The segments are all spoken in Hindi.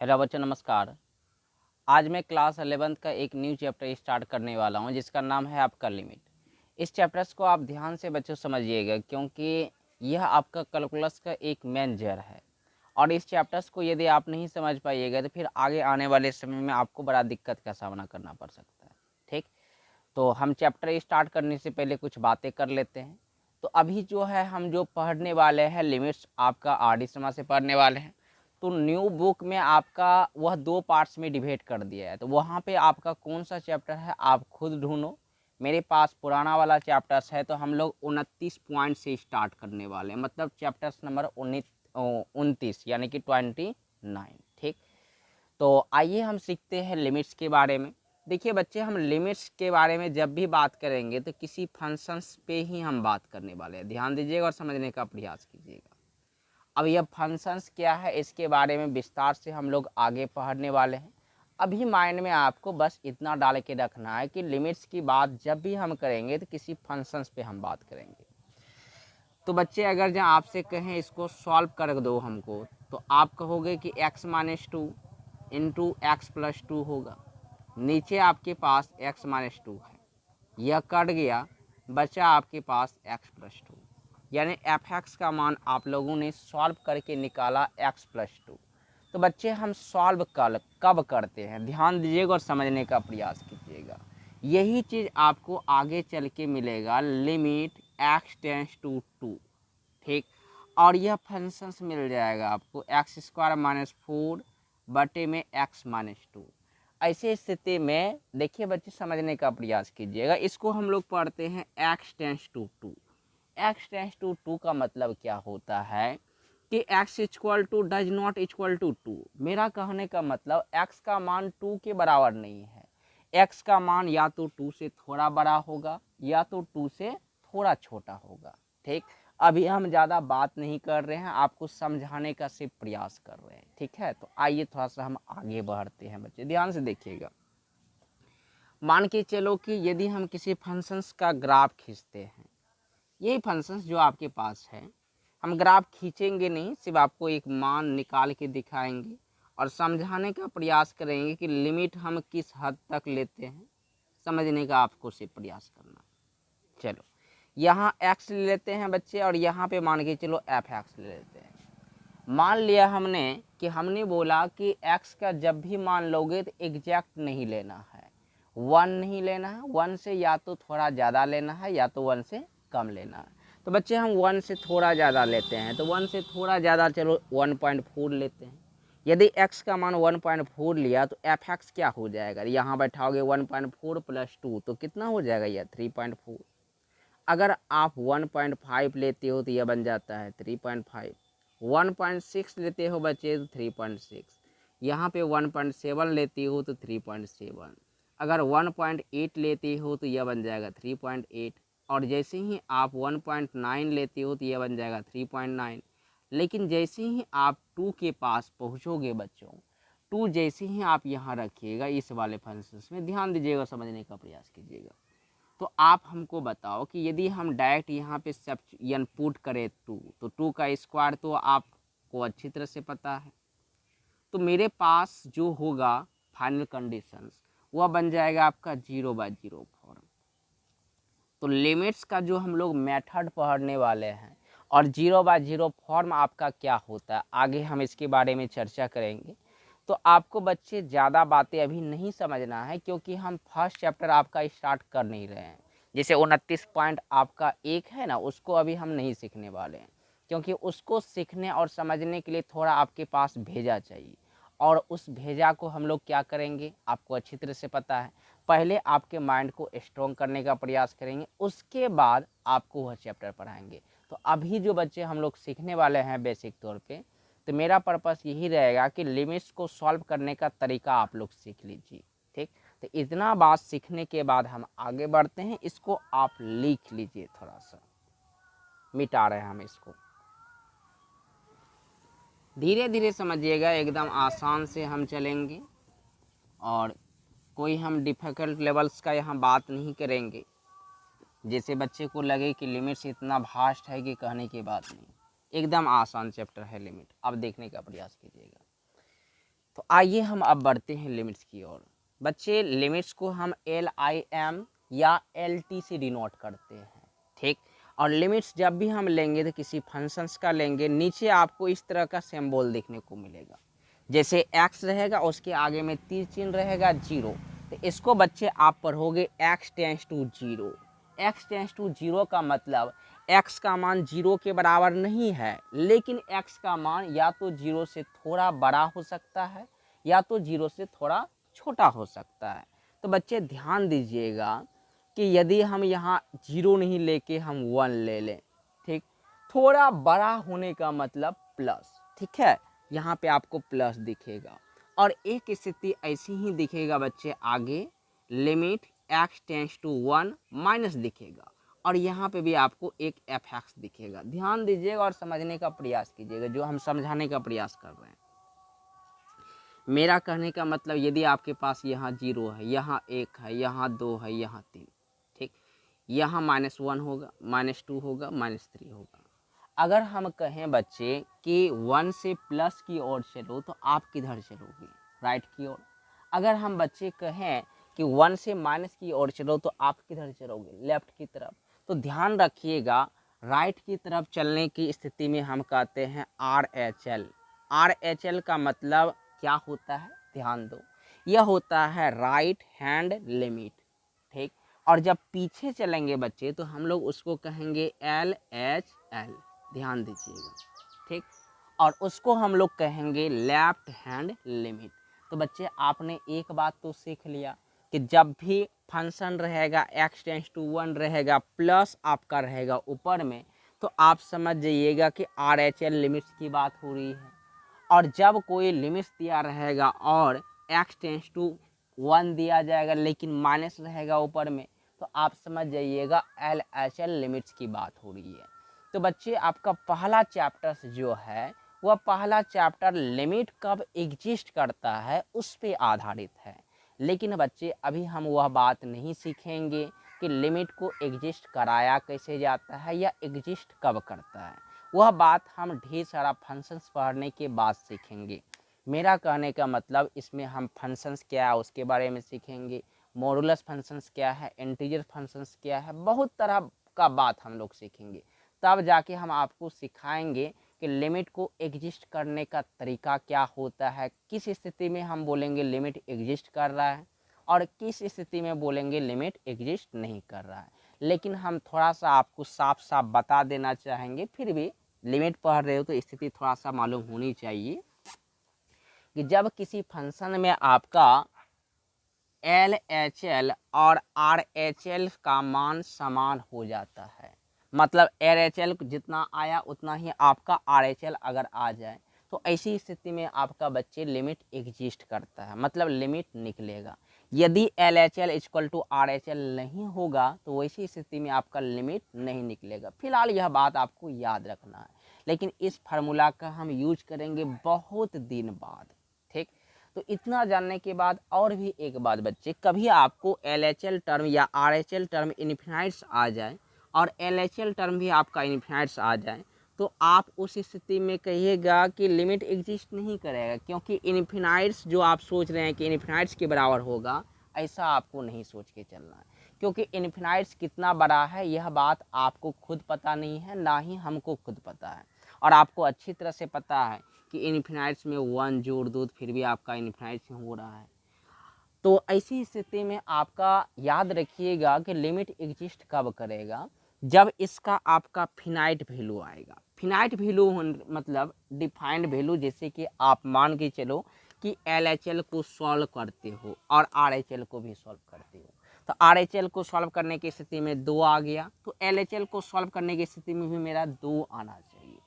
हेलो बच्चों, नमस्कार। आज मैं क्लास 11th का एक न्यू चैप्टर स्टार्ट करने वाला हूं जिसका नाम है आपका लिमिट। इस चैप्टर्स को आप ध्यान से बच्चों समझिएगा क्योंकि यह आपका कैलकुलस का एक मेन जड़ है और इस चैप्टर्स को यदि आप नहीं समझ पाइएगा तो फिर आगे आने वाले समय में आपको बड़ा दिक्कत का सामना करना पड़ सकता है। ठीक, तो हम चैप्टर स्टार्ट करने से पहले कुछ बातें कर लेते हैं। तो अभी जो है हम जो पढ़ने वाले हैं लिमिट्स आपका RD शर्मा से पढ़ने वाले हैं। तो न्यू बुक में आपका वह 2 पार्ट्स में डिवाइड कर दिया है, तो वहाँ पे आपका कौन सा चैप्टर है आप खुद ढूंढो। मेरे पास पुराना वाला चैप्टर्स है तो हम लोग 29 पॉइंट से स्टार्ट करने वाले हैं, मतलब चैप्टर्स नंबर 29 यानी कि 29। ठीक, तो आइए हम सीखते हैं लिमिट्स के बारे में। देखिए बच्चे, हम लिमिट्स के बारे में जब भी बात करेंगे तो किसी फंक्शंस पे ही हम बात करने वाले हैं। ध्यान दीजिएगा और समझने का प्रयास कीजिएगा। अब यह फंक्शंस क्या है इसके बारे में विस्तार से हम लोग आगे पढ़ने वाले हैं। अभी माइंड में आपको बस इतना डाल के रखना है कि लिमिट्स की बात जब भी हम करेंगे तो किसी फंक्शंस पे हम बात करेंगे। तो बच्चे, अगर जहाँ आपसे कहें इसको सॉल्व कर दो हमको, तो आप कहोगे कि x-2 इंटू एक्स प्लस 2 होगा। नीचे आपके पास x-2 है, यह कट गया, बचा आपके पास x प्लस 2, यानी f(x) का मान आप लोगों ने सॉल्व करके निकाला x प्लस 2। तो बच्चे, हम सॉल्व कब करते हैं, ध्यान दीजिएगा और समझने का प्रयास कीजिएगा। यही चीज़ आपको आगे चल के मिलेगा लिमिट x टेंस टू 2। ठीक, और यह फंक्शंस मिल जाएगा आपको x² - 4 बटे में x-2। ऐसे स्थिति में देखिए बच्चे, समझने का प्रयास कीजिएगा। इसको हम लोग पढ़ते हैं x tends to 2। x tends to 2 का मतलब क्या होता है कि x equal to does not equal to 2। मेरा कहने का मतलब x का मान 2 के बराबर नहीं है। x का मान या तो 2 से थोड़ा बड़ा होगा या तो 2 से थोड़ा छोटा होगा। ठीक, अभी हम ज़्यादा बात नहीं कर रहे हैं, आपको समझाने का सिर्फ प्रयास कर रहे हैं। ठीक है, तो आइए थोड़ा सा हम आगे बढ़ते हैं। बच्चे ध्यान से देखिएगा। मान के चलो कि यदि हम किसी फंक्शंस का ग्राफ खींचते हैं, यही फंक्शंस जो आपके पास है, हम ग्राफ खींचेंगे नहीं, सिर्फ आपको एक मान निकाल के दिखाएंगे और समझाने का प्रयास करेंगे कि लिमिट हम किस हद तक लेते हैं, समझने का आपको सिर्फ प्रयास करना। चलो, यहाँ x ले लेते हैं बच्चे और यहाँ पे मान के चलो f(x) ले लेते हैं। मान लिया हमने कि हमने बोला कि x का जब भी मान लोगे तो एग्जैक्ट नहीं लेना है, 1 नहीं लेना है, 1 से या तो थोड़ा ज़्यादा लेना है या तो 1 से कम लेना है। तो बच्चे, हम 1 से थोड़ा ज़्यादा लेते हैं, तो 1 से थोड़ा ज़्यादा चलो 1.4 लेते हैं। यदि x का मान 1.4 लिया तो f(x) क्या हो जाएगा, यहाँ बैठाओगे 1.4 प्लस 2 तो कितना हो जाएगा, यह 3.4। अगर आप 1.5 लेते हो तो यह बन जाता है 3.5। 1.6 लेते हो बच्चे तो 3.6। यहाँ पे 1.7 लेते हो तो 3.7। अगर 1.8 लेते हो तो यह बन जाएगा 3.8। और जैसे ही आप 1.9 लेते हो तो यह बन जाएगा 3.9। लेकिन जैसे ही आप 2 के पास पहुँचोगे बच्चों, 2 जैसे ही आप यहाँ रखिएगा इस वाले फंक्शंस में, ध्यान दीजिएगा, समझने का प्रयास कीजिएगा। तो आप हमको बताओ कि यदि हम डायरेक्ट यहाँ पे सब पुट करें 2, तो 2 का स्क्वायर तो आपको अच्छी तरह से पता है। तो मेरे पास जो होगा फाइनल कंडीशंस वह बन जाएगा आपका 0/0 फॉर्म। तो लिमिट्स का जो हम लोग मेथड पढ़ने वाले हैं और 0/0 फॉर्म आपका क्या होता है, आगे हम इसके बारे में चर्चा करेंगे। तो आपको बच्चे ज़्यादा बातें अभी नहीं समझना है क्योंकि हम फर्स्ट चैप्टर आपका स्टार्ट कर नहीं रहे हैं। जैसे 29 पॉइंट आपका एक है ना, उसको अभी हम नहीं सीखने वाले हैं क्योंकि उसको सीखने और समझने के लिए थोड़ा आपके पास भेजा चाहिए। और उस भेजा को हम लोग क्या करेंगे आपको अच्छी तरह से पता है। पहले आपके माइंड को स्ट्रॉन्ग करने का प्रयास करेंगे, उसके बाद आपको वह चैप्टर पढ़ाएंगे। तो अभी जो बच्चे हम लोग सीखने वाले हैं बेसिक तौर पे, तो मेरा पर्पस यही रहेगा कि लिमिट्स को सॉल्व करने का तरीका आप लोग सीख लीजिए। ठीक, तो इतना बात सीखने के बाद हम आगे बढ़ते हैं। इसको आप लिख लीजिए, थोड़ा सा मिटा रहे हैं हम इसको, धीरे धीरे समझिएगा, एकदम आसान से हम चलेंगे और कोई हम डिफ़िकल्ट लेवल्स का यहाँ बात नहीं करेंगे जैसे बच्चे को लगे कि लिमिट्स इतना भास्ट है कि कहने की बात नहीं। एकदम आसान चैप्टर है लिमिट, अब देखने का प्रयास कीजिएगा। तो आइए हम अब बढ़ते हैं लिमिट्स की ओर। बच्चे लिमिट्स को हम LIM या LT से डिनोट करते हैं, ठीक। और लिमिट्स जब भी हम लेंगे तो किसी फंक्शंस का लेंगे, नीचे आपको इस तरह का सिंबल देखने को मिलेगा, जैसे x रहेगा उसके आगे में तीर चिन्ह रहेगा 0, तो इसको बच्चे आप पढ़ोगे x tends to 0। x tends to 0 का मतलब x का मान 0 के बराबर नहीं है, लेकिन x का मान या तो 0 से थोड़ा बड़ा हो सकता है या तो 0 से थोड़ा छोटा हो सकता है। तो बच्चे ध्यान दीजिएगा कि यदि हम यहाँ 0 नहीं लेके हम 1 ले लें, ठीक, थोड़ा बड़ा होने का मतलब प्लस, ठीक है, यहाँ पे आपको प्लस दिखेगा। और एक स्थिति ऐसी ही दिखेगा बच्चे आगे, limit x tends to 1 minus दिखेगा, और यहाँ पे भी आपको एक fx दिखेगा। ध्यान दीजिएगा और समझने का प्रयास कीजिएगा जो हम समझाने का प्रयास कर रहे हैं। मेरा कहने का मतलब यदि आपके पास यहाँ 0 है, यहाँ 1 है, यहाँ 2 है, यहाँ 3, ठीक, यहाँ -1 होगा, -2 होगा, -3 होगा। अगर हम कहें बच्चे कि 1 से प्लस की ओर चलो तो आप किधर चलोगे? राइट की ओर। अगर हम बच्चे कहें कि 1 से माइनस की ओर चलो तो आप किधर चलोगे? लेफ्ट की तरफ। तो ध्यान रखिएगा, राइट की तरफ चलने की स्थिति में हम कहते हैं RHL। RHL का मतलब क्या होता है? ध्यान दो, यह होता है राइट हैंड लिमिट, ठीक। और जब पीछे चलेंगे बच्चे तो हम लोग उसको कहेंगे LHL, ध्यान दीजिएगा, ठीक। और उसको हम लोग कहेंगे लेफ्ट हैंड लिमिट। तो बच्चे आपने एक बात तो सीख लिया कि जब भी फंक्शन रहेगा x टेंस टू 1 रहेगा प्लस आपका रहेगा ऊपर में, तो आप समझ जाइएगा कि RHL लिमिट्स की बात हो रही है। और जब कोई लिमिट्स दिया रहेगा और x टेंस टू 1 दिया जाएगा लेकिन माइनस रहेगा ऊपर में, तो आप समझ जाइएगा LHL लिमिट्स की बात हो रही है। तो बच्चे आपका पहला चैप्टर जो है वह पहला चैप्टर लिमिट कब एग्जिस्ट करता है उस पे आधारित है। लेकिन बच्चे अभी हम वह बात नहीं सीखेंगे कि लिमिट को एग्जिस्ट कराया कैसे जाता है या एग्जिस्ट कब करता है, वह बात हम ढेर सारा फंक्शंस पढ़ने के बाद सीखेंगे। मेरा कहने का मतलब इसमें हम फंक्शंस क्या है उसके बारे में सीखेंगे, मॉडुलस फंक्शंस क्या है, इंटीजर फंक्शंस क्या है, बहुत तरह का बात हम लोग सीखेंगे। तब जाके हम आपको सिखाएंगे कि लिमिट को एग्जिस्ट करने का तरीका क्या होता है, किस स्थिति में हम बोलेंगे लिमिट एग्जिस्ट कर रहा है और किस स्थिति में बोलेंगे लिमिट एग्जिस्ट नहीं कर रहा है। लेकिन हम थोड़ा सा आपको साफ साफ बता देना चाहेंगे, फिर भी लिमिट पढ़ रहे हो तो स्थिति थोड़ा सा मालूम होनी चाहिए कि जब किसी फंक्शन में आपका LHL और RHL का मान समान हो जाता है, मतलब LHL जितना आया उतना ही आपका RHL अगर आ जाए, तो ऐसी स्थिति में आपका बच्चे लिमिट एग्जिस्ट करता है, मतलब लिमिट निकलेगा। यदि LHL इक्वल टू RHL नहीं होगा तो वैसी स्थिति में आपका लिमिट नहीं निकलेगा। फिलहाल यह बात आपको याद रखना है, लेकिन इस फार्मूला का हम यूज करेंगे बहुत दिन बाद, ठीक। तो इतना जानने के बाद और भी एक बात बच्चे, कभी आपको LHL टर्म या RHL टर्म इन्फिनाइट्स आ जाए और LHL टर्म भी आपका इन्फिनाइट्स आ जाए, तो आप उस स्थिति में कहिएगा कि लिमिट एग्जिस्ट नहीं करेगा, क्योंकि इन्फिनाइट्स जो आप सोच रहे हैं कि इन्फिनाइट्स के बराबर होगा, ऐसा आपको नहीं सोच के चलना है। क्योंकि इन्फिनाइट्स कितना बड़ा है यह बात आपको खुद पता नहीं है, ना ही हमको खुद पता है। और आपको अच्छी तरह से पता है कि इन्फिनाइट्स में 1 जोड़ दो फिर भी आपका इन्फिनाइट्स हो रहा है। तो ऐसी स्थिति में आपका याद रखिएगा कि लिमिट एग्जिस्ट कब करेगा, जब इसका आपका फिनाइट वैल्यू आएगा। फिनाइट वैल्यू मतलब डिफाइंड वैल्यू, जैसे कि आप मान के चलो कि LHL को सॉल्व करते हो और RHL को भी सॉल्व करते हो, तो RHL को सॉल्व करने की स्थिति में 2 आ गया, तो LHL को सॉल्व करने की स्थिति में भी मेरा 2 आना चाहिए।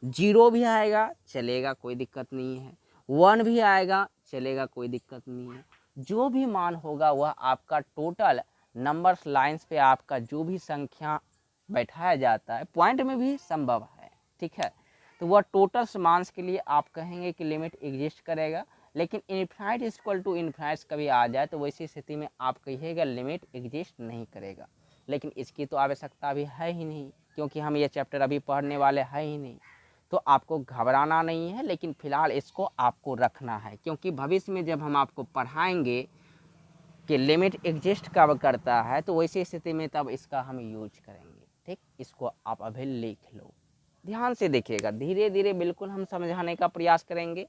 0 भी आएगा चलेगा, कोई दिक्कत नहीं है, 1 भी आएगा चलेगा, कोई दिक्कत नहीं है। जो भी मान होगा वह आपका टोटल नंबर्स लाइंस पे आपका जो भी संख्या बैठाया जाता है, पॉइंट में भी संभव है, ठीक है, तो वह टोटल मान्स के लिए आप कहेंगे कि लिमिट एग्जिस्ट करेगा। लेकिन इन्फिनाइट इक्वल टू इन्फिनाइट्स कभी आ जाए तो वैसी स्थिति में आप कहिएगा लिमिट एग्जिस्ट नहीं करेगा। लेकिन इसकी तो आवश्यकता अभी है ही नहीं, क्योंकि हम ये चैप्टर अभी पढ़ने वाले हैं ही नहीं। तो आपको घबराना नहीं है, लेकिन फ़िलहाल इसको आपको रखना है, क्योंकि भविष्य में जब हम आपको पढ़ाएंगे कि लिमिट एग्जिस्ट कब करता है, तो वैसी स्थिति में तब इसका हम यूज करेंगे। ठीक, इसको आप अभी लिख लो, ध्यान से देखिएगा, धीरे धीरे बिल्कुल हम समझाने का प्रयास करेंगे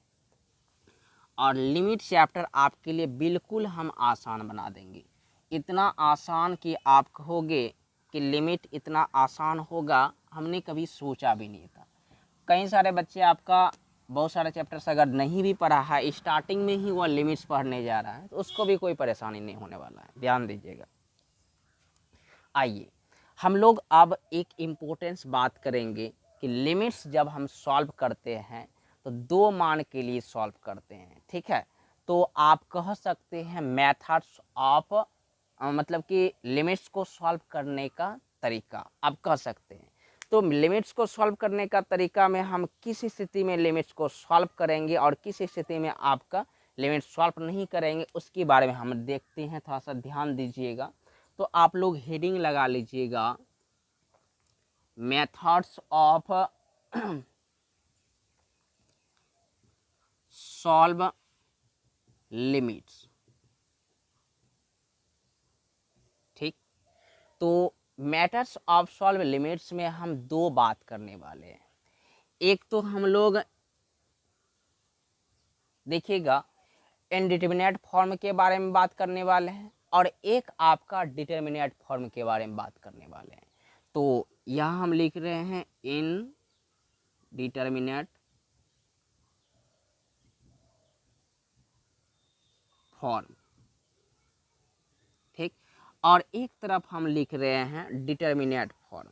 और लिमिट चैप्टर आपके लिए बिल्कुल हम आसान बना देंगे। इतना आसान कि आप कहोगे कि लिमिट इतना आसान होगा, हमने कभी सोचा भी नहीं था। कई सारे बच्चे आपका बहुत सारे चैप्टर्स अगर नहीं भी पढ़ा है, स्टार्टिंग में ही वो लिमिट्स पढ़ने जा रहा है, तो उसको भी कोई परेशानी नहीं होने वाला है, ध्यान दीजिएगा। आइए हम लोग अब एक इम्पोर्टेंस बात करेंगे कि लिमिट्स जब हम सॉल्व करते हैं तो दो मान के लिए सॉल्व करते हैं। ठीक है, तो आप कह सकते हैं मेथड्स ऑफ, मतलब कि लिमिट्स को सॉल्व करने का तरीका आप कह सकते हैं। तो लिमिट्स को सॉल्व करने का तरीका में हम किस स्थिति में लिमिट्स को सॉल्व करेंगे और किस स्थिति में आपका लिमिट सॉल्व नहीं करेंगे, उसके बारे में हम देखते हैं। थोड़ा सा ध्यान दीजिएगा। तो आप लोग हेडिंग लगा लीजिएगा, मेथड्स ऑफ सॉल्व लिमिट्स। ठीक, तो मैथड्स ऑफ सॉल्व लिमिट्स में हम दो बात करने वाले हैं। एक तो हम लोग देखिएगा इनडिटरमिनेट फॉर्म के बारे में बात करने वाले हैं, और एक आपका डिटरमिनेट फॉर्म के बारे में बात करने वाले हैं। तो यहाँ हम लिख रहे हैं इन डिटरमिनेट फॉर्म। ठीक, और एक तरफ हम लिख रहे हैं डिटरमिनेट फॉर्म।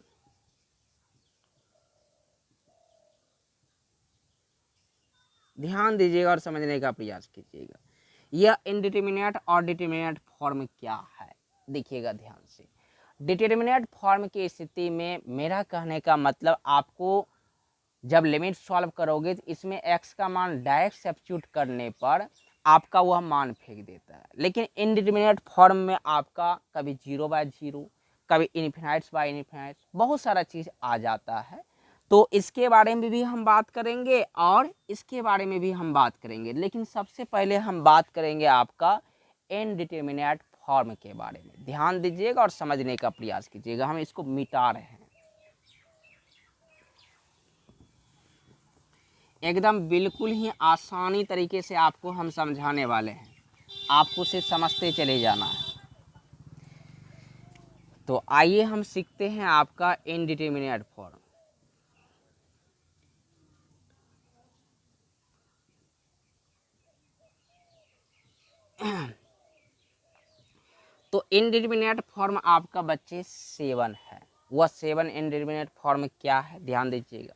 ध्यान दीजिएगा और समझने का प्रयास कीजिएगा। यह इनडिटरमिनेट और डिटरमिनेट फॉर्म क्या है, देखिएगा ध्यान से। डिटरमिनेट फॉर्म की स्थिति में मेरा कहने का मतलब, आपको जब लिमिट सॉल्व करोगे तो इसमें x का मान डायरेक्ट सब्स्टिट्यूट करने पर आपका वह मान फेंक देता है। लेकिन इनडिटरमिनेट फॉर्म में आपका कभी 0/0, कभी इन्फिनाइट्स, बहुत सारा चीज़ आ जाता है। तो इसके बारे में भी हम बात करेंगे और इसके बारे में भी हम बात करेंगे, लेकिन सबसे पहले हम बात करेंगे आपका इनडिटरमिनेट फॉर्म के बारे में। ध्यान दीजिएगा और समझने का प्रयास कीजिएगा। हम इसको मिटा रहे हैं, एकदम बिल्कुल ही आसानी तरीके से आपको हम समझाने वाले हैं, आपको सिर्फ समझते चले जाना है। तो आइए हम सीखते हैं आपका इनडिटरमिनेट फॉर्म। तो इनडिटरमिनेट फॉर्म आपका बच्चे 7 है। वह 7 इनडिटरमिनेट फॉर्म क्या है, ध्यान दीजिएगा।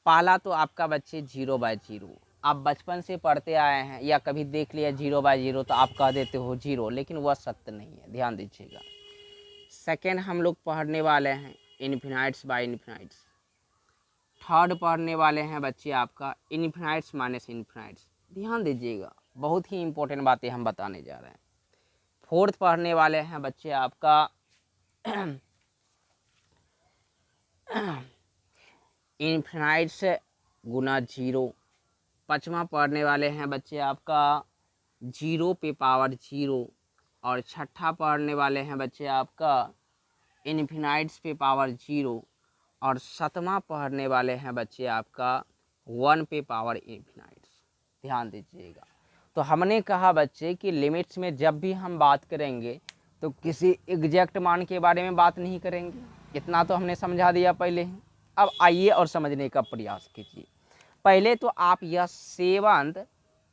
पहला तो आपका बच्चे 0/0, आप बचपन से पढ़ते आए हैं या कभी देख लिया 0/0 तो आप कह देते हो 0, लेकिन वह सत्य नहीं है, ध्यान दीजिएगा। सेकेंड हम लोग पढ़ने वाले हैं इन्फिनाइट्स। थर्ड पढ़ने वाले हैं बच्चे आपका इन्फिनाइट्स। ध्यान दीजिएगा, बहुत ही इंपॉर्टेंट बातें हम बताने जा रहे हैं। फोर्थ पढ़ने वाले हैं बच्चे आपका इन्फिनाइट्स गुना 0। पाँचवा पढ़ने वाले हैं बच्चे आपका 0 पे पावर 0। और छठा पढ़ने वाले हैं बच्चे आपका इन्फिनाइट्स पे पावर 0। और सातवां पढ़ने वाले हैं बच्चे आपका 1 पे पावर इन्फिनाइट्स। ध्यान दीजिएगा। तो हमने कहा बच्चे कि लिमिट्स में जब भी हम बात करेंगे तो किसी एग्जैक्ट मान के बारे में बात नहीं करेंगे, इतना तो हमने समझा दिया पहले ही। अब आइए और समझने का प्रयास कीजिए। पहले तो आप यह 7th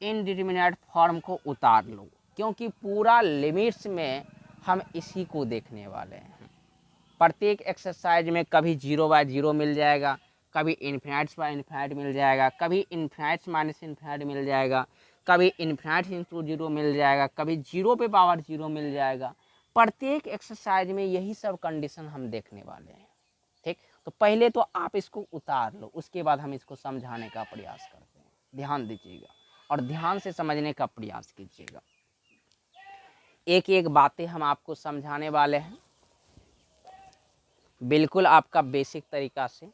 इनडिटरमिनेट फॉर्म को उतार लो, क्योंकि पूरा लिमिट्स में हम इसी को देखने वाले हैं। प्रत्येक एक्सरसाइज में कभी 0/0 मिल जाएगा, कभी इन्फिनाइट्स मिल जाएगा, कभी इन्फिनाइट्स माइनस इन्फिनाइट मिल जाएगा, कभी इन्फिनाइट्स इंटू 0 मिल जाएगा, कभी 0 पे पावर 0 मिल जाएगा। प्रत्येक एक्सरसाइज में यही सब कंडीशन हम देखने वाले हैं। ठीक, तो पहले तो आप इसको उतार लो, उसके बाद हम इसको समझाने का प्रयास करते हैं। ध्यान दीजिएगा और ध्यान से समझने का प्रयास कीजिएगा। एक एक बातें हम आपको समझाने वाले हैं, बिल्कुल आपका बेसिक तरीका से।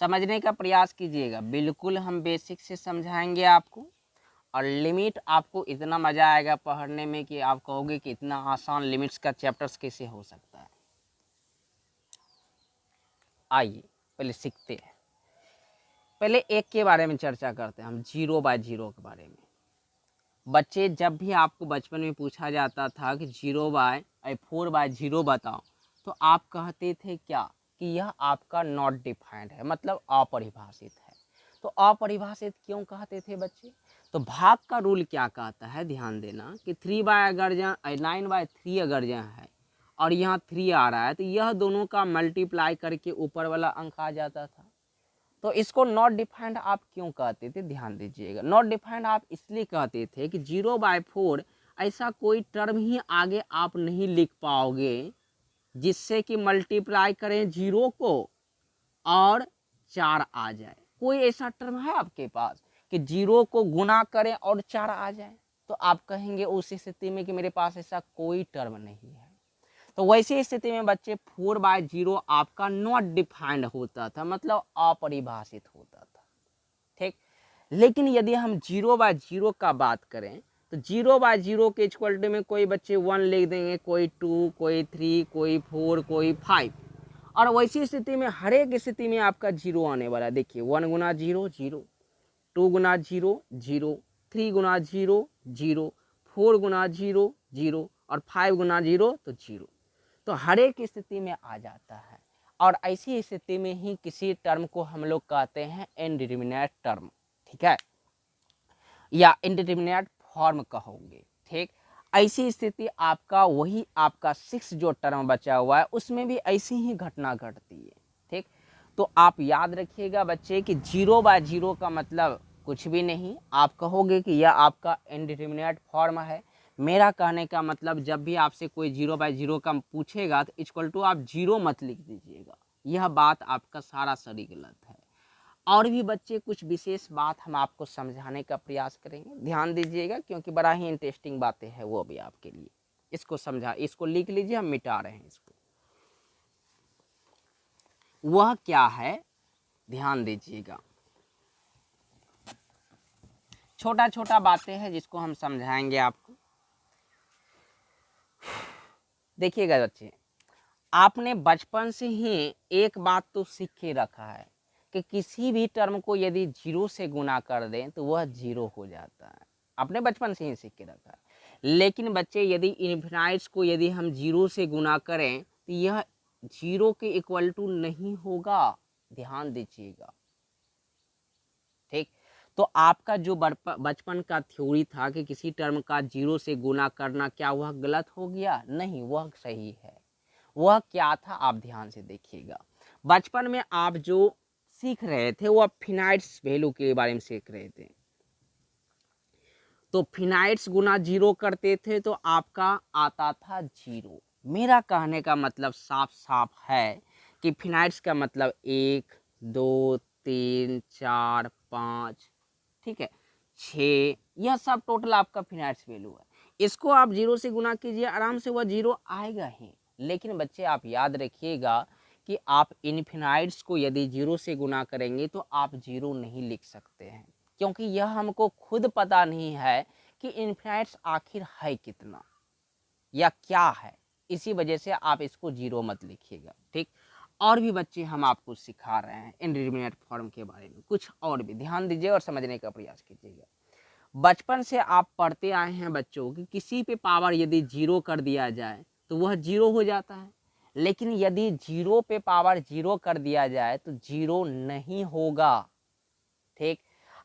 समझने का प्रयास कीजिएगा, बिल्कुल हम बेसिक से समझाएंगे आपको, और लिमिट आपको इतना मज़ा आएगा पढ़ने में कि आप कहोगे कि इतना आसान लिमिट्स का चैप्टर्स कैसे हो सकता है। आइए पहले सीखते हैं। पहले एक के बारे में चर्चा करते हैं हम, 0/0 के बारे में। बच्चे जब भी आपको बचपन में पूछा जाता था कि 4/0 बताओ, तो आप कहते थे क्या कि यह आपका नॉट डिफाइंड है, मतलब अपरिभाषित है। तो अपरिभाषित क्यों कहते थे बच्चे? तो भाग का रूल क्या कहता है, ध्यान देना कि 3 अगर जहाँ 9/3 अगर जहाँ है और यहाँ 3 आ रहा है, तो यह दोनों का मल्टीप्लाई करके ऊपर वाला अंक आ जाता था। तो इसको नॉट डिफाइंड आप क्यों कहते थे, ध्यान दीजिएगा। नॉट डिफाइंड आप इसलिए कहते थे कि 0/4 ऐसा कोई टर्म ही आगे आप नहीं लिख पाओगे जिससे कि मल्टीप्लाई करें 0 को और 4 आ जाए। कोई ऐसा टर्म है आपके पास कि 0 को गुना करें और 4 आ जाए? तो आप कहेंगे उस स्थिति में कि मेरे पास ऐसा कोई टर्म नहीं है। तो वैसी स्थिति में बच्चे 4/0 आपका नॉट डिफाइंड होता था, मतलब अपरिभाषित होता था। ठीक, लेकिन यदि हम 0/0 का बात करें तो 0/0 के इक्वल टू में कोई बच्चे 1 लिख देंगे, कोई 2, कोई 3, कोई 4, कोई 5। और वैसी स्थिति में हर एक स्थिति में आपका 0 आने वाला है। देखिए 1 गुना 0 0, 2 गुना 0 0, 3 गुना 0 0, 4 गुना 0 0 और 5 गुना 0 तो 0। तो हर एक स्थिति में आ जाता है। और ऐसी स्थिति में ही किसी टर्म को हम लोग कहते हैं इनडिटरमिनेट टर्म, ठीक है, या इनडिटरमिनेट फॉर्म कहोगे। ठीक, ऐसी स्थिति आपका वही आपका 6 जो टर्म बचा हुआ है उसमें भी ऐसी ही घटना घटती है। ठीक, तो आप याद रखिएगा बच्चे कि 0/0 का मतलब कुछ भी नहीं। आप कहोगे कि यह आपका इनडिटरमिनेट फॉर्म है। मेरा कहने का मतलब जब भी आपसे कोई 0/0 का पूछेगा तो इक्वल टू आप 0 मत लिख दीजिएगा। यह बात आपका सारा सरी गलत है। और भी बच्चे कुछ विशेष बात हम आपको समझाने का प्रयास करेंगे, ध्यान दीजिएगा, क्योंकि बड़ा ही इंटरेस्टिंग बातें हैं वो भी आपके लिए। इसको समझा, इसको लिख लीजिए, हम मिटा रहे हैं इसको। वह क्या है, ध्यान दीजिएगा। छोटा छोटा बातें हैं जिसको हम समझाएंगे आपको। देखिएगा बच्चे, आपने बचपन से ही एक बात तो सीख के रखा है कि किसी भी टर्म को यदि 0 से गुना कर दें तो वह 0 हो जाता है। आपने बचपन से ही सीख के रखा है। लेकिन बच्चे यदि इन्फिनाइट्स को यदि हम 0 से गुना करें तो यह 0 के इक्वल टू नहीं होगा, ध्यान दीजिएगा। ठीक, तो आपका जो बचपन का थ्योरी था कि किसी टर्म का 0 से गुना करना, क्या वह गलत हो गया? नहीं, वह सही है। वह क्या था आप ध्यान से देखिएगा। बचपन में आप जो सीख रहे थे वो फिनाइट्स वैल्यू के बारे में सीख रहे थे। तो फिनाइट्स गुना 0 करते थे तो आपका आता था 0। मेरा कहने का मतलब साफ साफ है कि फिनाइट्स का मतलब 1 2 3 4 5, ठीक है, 6, यह सब टोटल आपका फिनाइट्स वैल्यू है। इसको आप 0 से गुना कीजिए, आराम से वह 0 आएगा ही। लेकिन बच्चे आप याद रखिएगा कि आप इनफिनाइट्स को यदि 0 से गुना करेंगे तो आप 0 नहीं लिख सकते हैं, क्योंकि यह हमको खुद पता नहीं है कि इनफिनाइट्स आखिर है कितना या क्या है। इसी वजह से आप इसको 0 मत लिखिएगा। ठीक, और भी बच्चे हम आपको सिखा रहे हैं इंडिटरमिनेट फॉर्म के बारे में, कुछ और भी ध्यान दीजिए और समझने का प्रयास कीजिएगा। बचपन से आप पढ़ते आए हैं बच्चों कि किसी पे पावर यदि 0 कर दिया जाए तो वह 0 हो जाता है। लेकिन यदि 0 पे पावर 0 कर दिया जाए तो 0 नहीं होगा। ठीक,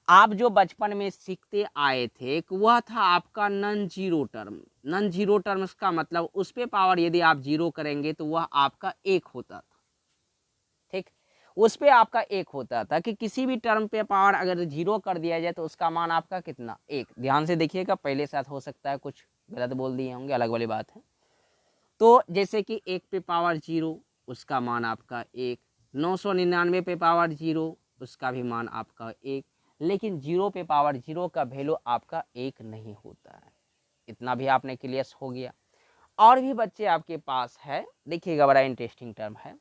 आप जो बचपन में सीखते आए थे वह था आपका non zero term. Non zero terms का मतलब उस पे पावर यदि आप 0 करेंगे तो वह आपका 1 होता था। ठीक, उस पे आपका 1 होता था कि किसी भी टर्म पे पावर अगर 0 कर दिया जाए तो उसका मान आपका कितना? 1। ध्यान से देखिएगा, पहले साथ हो सकता है कुछ गलत बोल दिए होंगे, अलग वाली बात है। तो जैसे कि 1 पे पावर 0 उसका मान आपका 1, 999 पे पावर 0 उसका भी मान आपका 1, लेकिन 0 पे पावर 0 का वैल्यू आपका 1 नहीं होता है। इतना भी आपने क्लियर हो गया। और भी बच्चे आपके पास है, देखिएगा बड़ा इंटरेस्टिंग टर्म है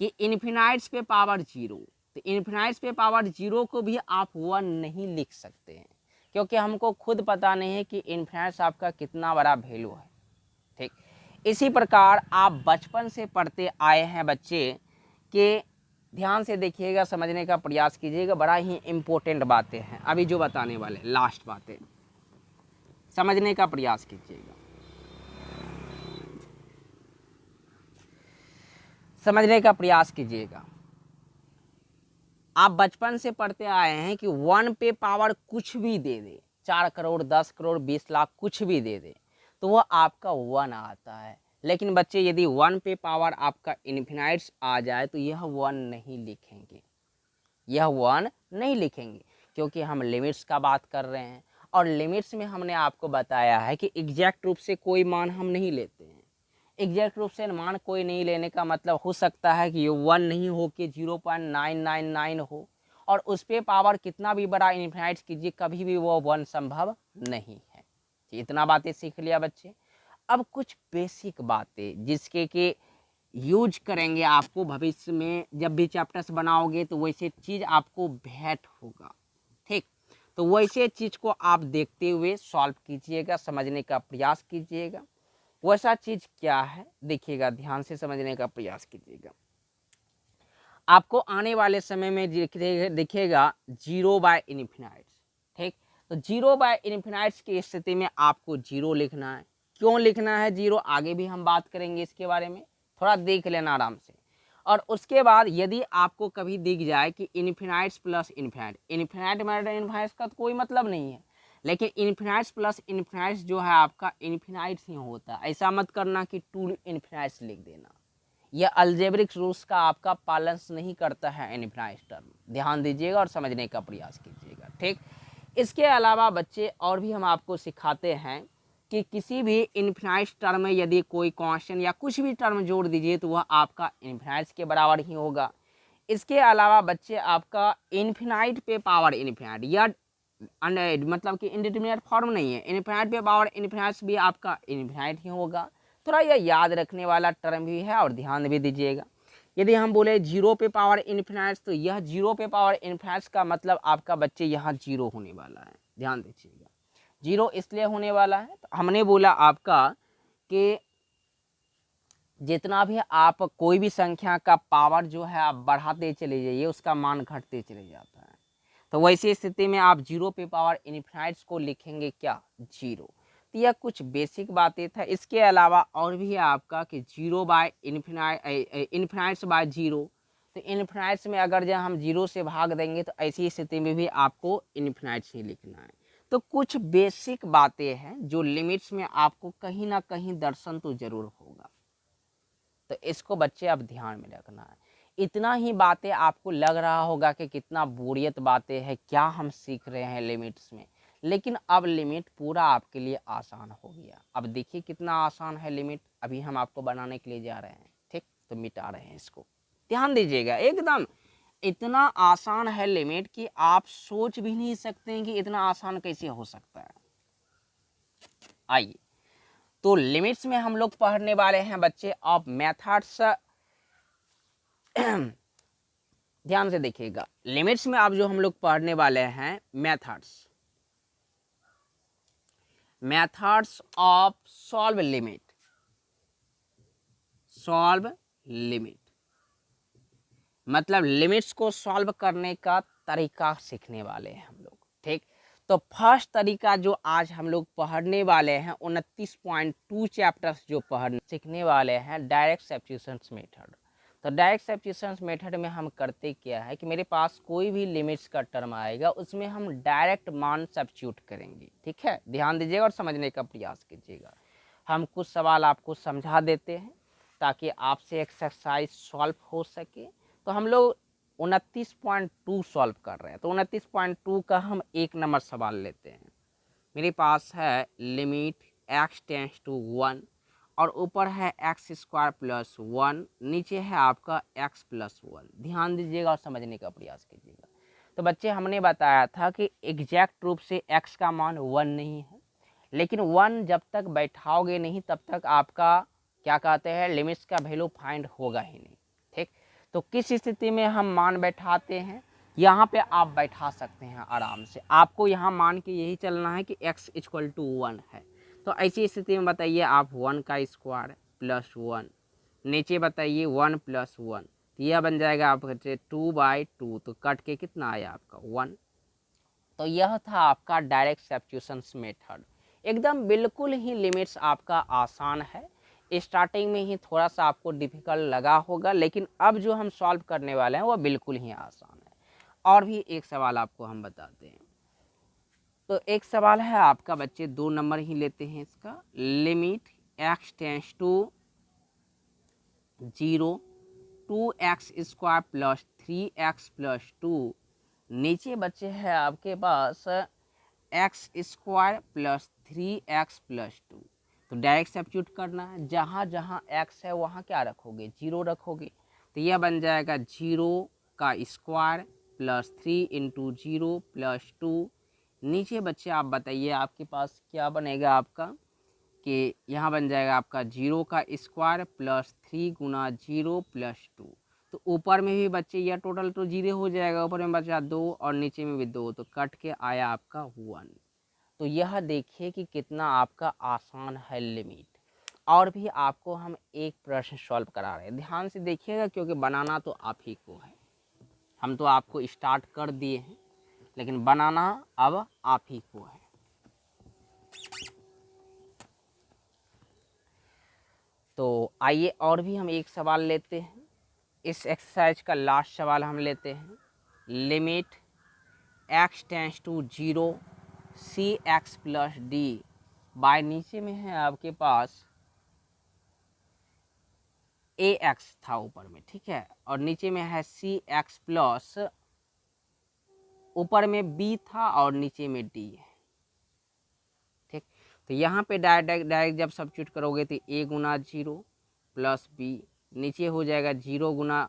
कि इन्फिनाइट्स पे पावर 0, तो इन्फिनाइट्स पे पावर 0 को भी आप 1 नहीं लिख सकते हैं, क्योंकि हमको खुद पता नहीं है कि इन्फिनाइट्स आपका कितना बड़ा वैल्यू है। ठीक, इसी प्रकार आप बचपन से पढ़ते आए हैं बच्चे कि ध्यान से देखिएगा, समझने का प्रयास कीजिएगा, बड़ा ही इम्पोर्टेंट बातें हैं अभी जो बताने वाले, लास्ट बातें समझने का प्रयास कीजिएगा, समझने का प्रयास कीजिएगा। आप बचपन से पढ़ते आए हैं कि 1 पे पावर कुछ भी दे दे, 4 करोड़ 10 करोड़ 20 लाख कुछ भी दे दे, तो वह आपका 1 आता है। लेकिन बच्चे यदि 1 पे पावर आपका इन्फिनाइट्स आ जाए तो यह 1 नहीं लिखेंगे, यह 1 नहीं लिखेंगे, क्योंकि हम लिमिट्स का बात कर रहे हैं, और लिमिट्स में हमने आपको बताया है कि एग्जैक्ट रूप से कोई मान हम नहीं लेते हैं। एग्जैक्ट रूप से मान कोई नहीं लेने का मतलब हो सकता है कि ये 1 नहीं हो कि 0.999 हो, और उस पर पावर कितना भी बड़ा इन्फिनाइट कीजिए कभी भी वो 1 संभव नहीं है। इतना बातें सीख लिया बच्चे। अब कुछ बेसिक बातें जिसके कि यूज करेंगे आपको भविष्य में, जब भी चैप्टर्स बनाओगे तो वैसे चीज़ आपको भेंट होगा। ठीक, तो वैसे चीज़ को आप देखते हुए सॉल्व कीजिएगा, समझने का प्रयास कीजिएगा। वैसा चीज़ क्या है देखिएगा, ध्यान से समझने का प्रयास कीजिएगा। आपको आने वाले समय में दिखेगा 0 बाय इन्फिनाइट्स। ठीक, तो 0 बाय इन्फिनाइट्स की स्थिति में आपको 0 लिखना है। क्यों लिखना है 0, आगे भी हम बात करेंगे इसके बारे में, थोड़ा देख लेना आराम से। और उसके बाद यदि आपको कभी दिख जाए कि इन्फिनाइट्स प्लस इन्फिनाइट, इन्फिनाइट माइनस इन्फिनाइट्स का तो कोई मतलब नहीं है, लेकिन इन्फिनाइट्स प्लस इन्फिनाइट्स जो है आपका इन्फिनाइट्स ही होता है। ऐसा मत करना कि 2 इन्फिनाइट्स लिख देना, यह अलजेब्रिक रूल्स का आपका पालन नहीं करता है इन्फिनाइट टर्म। ध्यान दीजिएगा और समझने का प्रयास कीजिएगा। ठीक, इसके अलावा बच्चे और भी हम आपको सिखाते हैं कि किसी भी इन्फिनाइट टर्म में यदि कोई कांस्टेंट या कुछ भी टर्म जोड़ दीजिए तो वह आपका इन्फिनाइट्स के बराबर ही होगा। इसके अलावा बच्चे आपका इन्फिनाइट पे पावर इन्फिनाइट या मतलब कि इंडिटरमिनेट फॉर्म नहीं है, इन्फिनाइट पे पावर इन्फिनाइट्स भी आपका इन्फिनाइट ही होगा। थोड़ा यह याद रखने वाला टर्म भी है और ध्यान भी दीजिएगा। यदि हम बोले 0 पे पावर इन्फिनाइट्स, तो यह 0 पे पावर इन्फिनाइट्स का मतलब आपका बच्चे यहाँ 0 होने वाला है। ध्यान दीजिएगा, 0 इसलिए होने वाला है, तो हमने बोला आपका कि जितना भी आप कोई भी संख्या का पावर जो है आप बढ़ाते चले जाइए उसका मान घटते चले जाता है। तो वैसी स्थिति में आप 0 पे पावर इन्फिनाइट्स को लिखेंगे क्या, 0। तो यह कुछ बेसिक बातें था। इसके अलावा और भी है आपका कि 0 बाय इन्फिनाइट्स बाय 0, तो इन्फिनाइट्स में अगर जब हम 0 से भाग देंगे तो ऐसी स्थिति में भी आपको इन्फिनाइट्स ही लिखना है। तो कुछ बेसिक बातें हैं जो लिमिट्स में आपको कहीं ना कहीं दर्शन तो जरूर होगा, तो इसको बच्चे अब ध्यान में रखना है। इतना ही बातें आपको लग रहा होगा कि कितना बोरियत बातें हैं, क्या हम सीख रहे हैं लिमिट्स में, लेकिन अब लिमिट पूरा आपके लिए आसान हो गया। अब देखिए कितना आसान है लिमिट, अभी हम आपको बनाने के लिए जा रहे हैं। ठीक, तो मिटा रहे हैं इसको, ध्यान दीजिएगा। एकदम इतना आसान है लिमिट कि आप सोच भी नहीं सकते हैं कि इतना आसान कैसे हो सकता है। आइए, तो लिमिट्स में हम लोग पढ़ने वाले हैं बच्चे ऑफ मेथड्स। ध्यान से देखिएगा, लिमिट्स में अब जो हम लोग पढ़ने वाले हैं methods of solve limit. Solve limit मतलब लिमिट्स को सॉल्व करने का तरीका सीखने वाले हैं हम लोग। ठीक, तो फर्स्ट तरीका जो आज हम लोग पढ़ने वाले हैं 29.2 चैप्टर्स जो सीखने वाले हैं, डायरेक्ट सब्स्टिट्यूशन मेथड। तो डायरेक्ट सब्स्टिट्यूशन मेथड में हम करते क्या है कि मेरे पास कोई भी लिमिट्स का टर्म आएगा उसमें हम डायरेक्ट मान सब्स्टिट्यूट करेंगे। ठीक है, ध्यान दीजिएगा और समझने का प्रयास कीजिएगा। हम कुछ सवाल आपको समझा देते हैं ताकि आपसे एक्सरसाइज सॉल्व हो सके। तो हम लोग 29.2 सॉल्व कर रहे हैं, तो 29.2 का हम 1 नंबर सवाल लेते हैं। मेरे पास है लिमिट x टेंस टू 1 और ऊपर है x² प्लस 1, नीचे है आपका x प्लस 1। ध्यान दीजिएगा और समझने का प्रयास कीजिएगा। तो बच्चे हमने बताया था कि एग्जैक्ट रूप से x का मान 1 नहीं है, लेकिन 1 जब तक बैठाओगे नहीं तब तक आपका क्या कहते हैं लिमिट्स का वैल्यू फाइंड होगा ही नहीं। ठीक, तो किस स्थिति में हम मान बैठाते हैं, यहाँ पे आप बैठा सकते हैं आराम से। आपको यहाँ मान के यही चलना है कि x इक्वल टू 1 है। तो ऐसी स्थिति में बताइए आप 1 का स्क्वायर प्लस 1, नीचे बताइए 1 प्लस 1, तो यह बन जाएगा आपका 2/2, तो कट के कितना आया आपका 1। तो यह था आपका डायरेक्ट सब्स्टिट्यूशन मेथड। एकदम बिल्कुल ही लिमिट्स आपका आसान है। स्टार्टिंग में ही थोड़ा सा आपको डिफिकल्ट लगा होगा, लेकिन अब जो हम सॉल्व करने वाले हैं वो बिल्कुल ही आसान है। और भी एक सवाल आपको हम बताते हैं। तो एक सवाल है आपका बच्चे, 2 नंबर ही लेते हैं इसका। Limit x tends to 0 2x square plus 3x plus 2, नीचे बच्चे है आपके पास x square plus 3x plus 2। तो डायरेक्ट सब्स्टिट्यूट करना है, जहाँ जहाँ x है वहाँ क्या रखोगे, 0 रखोगे। तो यह बन जाएगा 0 का स्क्वायर प्लस 3 इंटू 0 प्लस 2। नीचे बच्चे आप बताइए आपके पास क्या बनेगा आपका, कि यहाँ बन जाएगा आपका 0 का स्क्वायर प्लस 3 गुना 0 प्लस 2। तो ऊपर में भी बच्चे यह टोटल तो 0 हो जाएगा, ऊपर में बचा 2 और नीचे में भी 2, तो कट के आया आपका 1। तो यह देखिए कि कितना आपका आसान है लिमिट। और भी आपको हम एक प्रश्न सॉल्व करा रहे हैं, ध्यान से देखिएगा, क्योंकि बनाना तो आप ही को है। हम तो आपको स्टार्ट कर दिए हैं, लेकिन बनाना अब आप ही को है। तो आइए और भी हम एक सवाल लेते हैं। इस एक्सरसाइज का लास्ट सवाल हम लेते हैं। Limit x tends to 0 cx plus D by, नीचे में है आपके पास ax था ऊपर में, ठीक है, और नीचे में है cx प्लस, ऊपर में b था और नीचे में d है, ठीक। तो यहाँ पे डायरेक्ट जब सब्स्टिट्यूट करोगे तो a गुना 0 प्लस b, नीचे हो जाएगा 0 गुना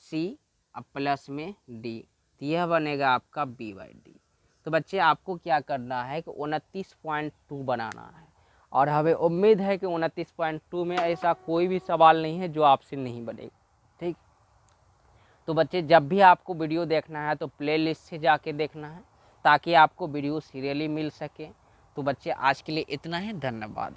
c अब प्लस में d, तो यह बनेगा आपका b/d। तो बच्चे आपको क्या करना है कि 29.2 बनाना है, और हमें उम्मीद है कि 29.2 में ऐसा कोई भी सवाल नहीं है जो आपसे नहीं बनेगा, ठीक। तो बच्चे जब भी आपको वीडियो देखना है तो प्लेलिस्ट से जाके देखना है, ताकि आपको वीडियो सीरियली मिल सके। तो बच्चे आज के लिए इतना ही, धन्यवाद।